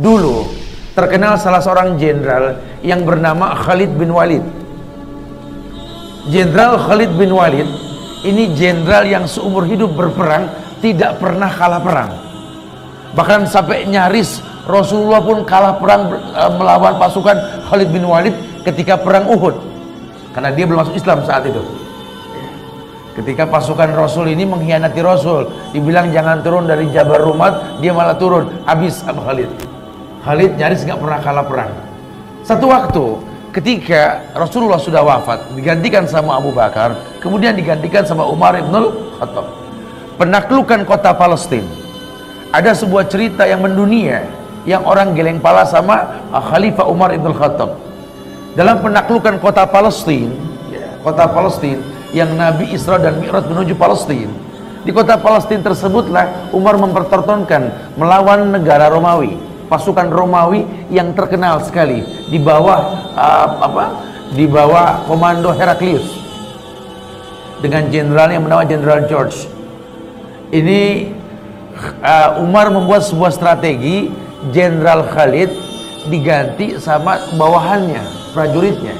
Dulu terkenal salah seorang jenderal yang bernama Khalid bin Walid. Jenderal Khalid bin Walid ini jenderal yang seumur hidup berperang tidak pernah kalah perang. Bahkan sampai nyaris Rasulullah pun kalah perang melawan pasukan Khalid bin Walid ketika perang Uhud, karena dia belum masuk Islam saat itu. Ketika pasukan Rasul ini mengkhianati Rasul, dibilang jangan turun dari Jabal Rumat, dia malah turun, habis sama Khalid. Khalid nyaris nggak pernah kalah perang. Satu waktu ketika Rasulullah sudah wafat, digantikan sama Abu Bakar, kemudian digantikan sama Umar ibn Khattab. Penaklukan kota Palestina, ada sebuah cerita yang mendunia, yang orang geleng pala sama Khalifah Umar ibn Khattab. Dalam penaklukan kota Palestina, yang Nabi Isra dan Mi'raj menuju Palestina, di kota Palestina tersebutlah Umar mempertontonkan melawan negara Romawi, pasukan Romawi yang terkenal sekali di bawah di bawah komando Heraklius dengan jenderal yang bernama Jenderal George. Ini Umar membuat sebuah strategi, Jenderal Khalid diganti sama bawahannya, prajuritnya.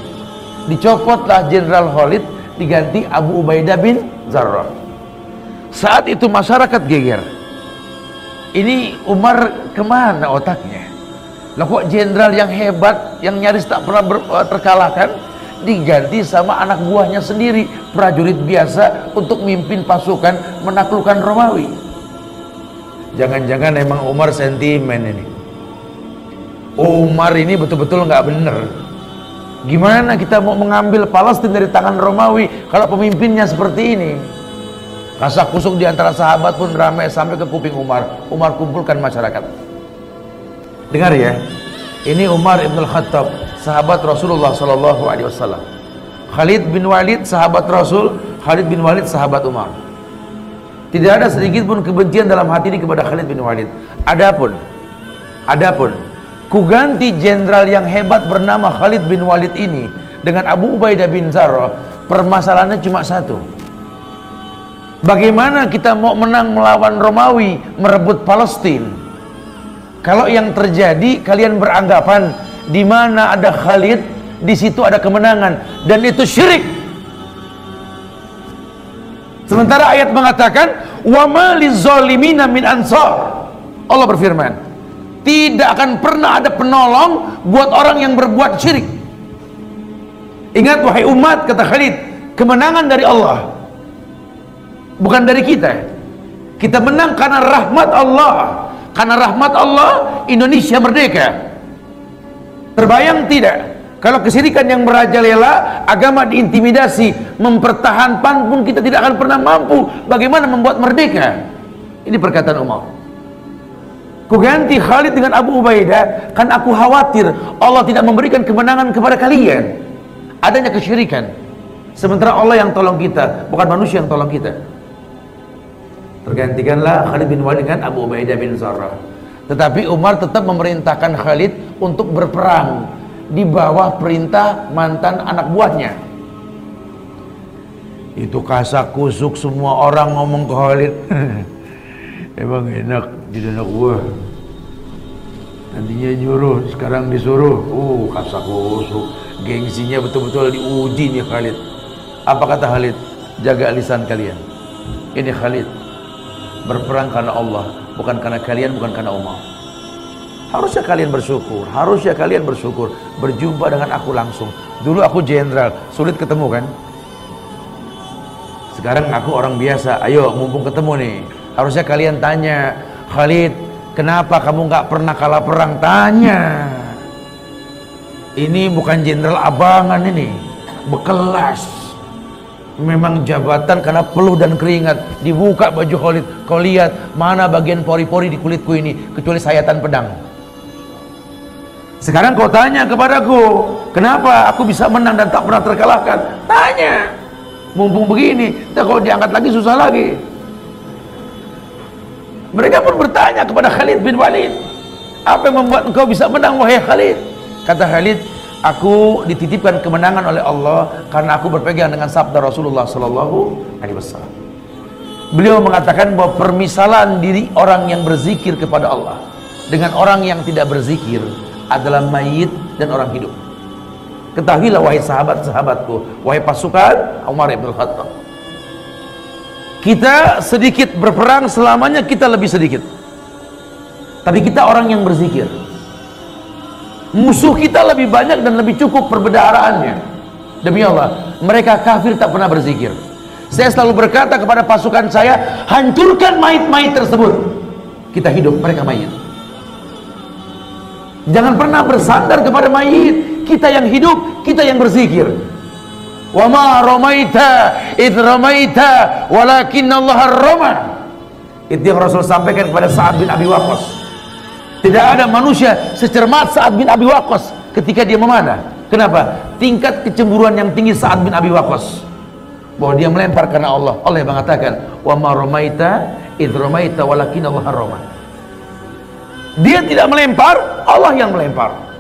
Dicopotlah Jenderal Khalid, diganti Abu Ubaidah bin Jarrah. Saat itu masyarakat geger. Ini Umar kemana otaknya? Lah kok jenderal yang hebat, yang nyaris tak pernah terkalahkan, diganti sama anak buahnya sendiri, prajurit biasa, untuk mimpin pasukan menaklukkan Romawi. Jangan-jangan emang Umar sentimen ini. Umar ini betul-betul nggak bener. Gimana kita mau mengambil Palestina dari tangan Romawi kalau pemimpinnya seperti ini? Kasak kusuk di antara sahabat pun ramai sampai ke kuping Umar. Umar kumpulkan masyarakat. Dengar ya, ini Umar ibn Khattab, sahabat Rasulullah SAW. Khalid bin Walid sahabat Rasul, Khalid bin Walid sahabat Umar. Tidak ada sedikit pun kebencian dalam hati ini kepada Khalid bin Walid. Adapun ku ganti jenderal yang hebat bernama Khalid bin Walid ini dengan Abu Ubaidah bin Jarrah. Permasalahannya cuma satu. Bagaimana kita mau menang melawan Romawi, merebut Palestina, kalau yang terjadi kalian beranggapan di mana ada Khalid, di situ ada kemenangan, dan itu syirik. Sementara ayat mengatakan wa ma lizolimina min ansar. Allah berfirman, tidak akan pernah ada penolong buat orang yang berbuat syirik. Ingat wahai umat, kata Khalid, kemenangan dari Allah, bukan dari kita. Kita menang karena rahmat Allah. Karena rahmat Allah Indonesia merdeka. Terbayang tidak kalau kesyirikan yang merajalela, agama diintimidasi, mempertahankan pun kita tidak akan pernah mampu. Bagaimana membuat merdeka? Ini perkataan Umar. Ku ganti Khalid dengan Abu Ubaidah, kan aku khawatir Allah tidak memberikan kemenangan kepada kalian. Adanya kesyirikan. Sementara Allah yang tolong kita, bukan manusia yang tolong kita. Tergantikanlah Khalid bin Walid dengan Abu Ubaidah bin Jarrah. Tetapi Umar tetap memerintahkan Khalid untuk berperang di bawah perintah mantan anak buahnya. Itu kasak kusuk semua orang ngomong ke Khalid. Emang enak jadi anak buah. Nantinya nyuruh, sekarang disuruh. Kasak kusuk. Gengsinya betul-betul diuji nih Khalid. Apa kata Khalid? Jaga lisan kalian. Ini Khalid berperang karena Allah, bukan karena kalian, bukan karena Umar. Harusnya kalian bersyukur, harusnya kalian bersyukur berjumpa dengan aku langsung. Dulu aku jenderal, sulit ketemu kan? Sekarang aku orang biasa, ayo mumpung ketemu nih. Harusnya kalian tanya, Khalid, kenapa kamu nggak pernah kalah perang? Tanya. Ini bukan jenderal abangan ini, bekelas. Memang jabatan karena peluh dan keringat. Dibuka baju Khalid, kau lihat mana bagian pori-pori di kulitku ini, kecuali sayatan pedang. Sekarang kau tanya kepadaku, kenapa aku bisa menang dan tak pernah terkalahkan? Tanya. Mumpung begini, kalau diangkat lagi susah lagi. Mereka pun bertanya kepada Khalid bin Walid, apa yang membuat engkau bisa menang wahai Khalid? Kata Khalid, aku dititipkan kemenangan oleh Allah karena aku berpegang dengan sabda Rasulullah SAW. Beliau mengatakan bahwa permisalan diri orang yang berzikir kepada Allah dengan orang yang tidak berzikir adalah mayit dan orang hidup. Ketahuilah wahai sahabat-sahabatku, wahai pasukan Umar ibn Khattab, kita sedikit berperang, selamanya kita lebih sedikit, tapi kita orang yang berzikir. Musuh kita lebih banyak dan lebih cukup perbedaraannya. Demi Allah, mereka kafir tak pernah berzikir. Saya selalu berkata kepada pasukan saya, hancurkan mayit-mayit tersebut. Kita hidup, mereka mayit. Jangan pernah bersandar kepada mayit. Kita yang hidup, kita yang berzikir. Wa ma ramaita id ramaita walakinallaha rama. Itu yang Rasul sampaikan kepada Sa'ad bin Abi Waqqas. Tidak ada manusia secermat Sa'ad bin Abi Waqqas ketika dia memanah. Kenapa? Tingkat kecemburuan yang tinggi Sa'ad bin Abi Waqqas, bahwa dia melempar karena Allah. Allah yang mengatakan, wa ma ramaita id ramaita walakinallaha rama. Dia tidak melempar, Allah yang melempar.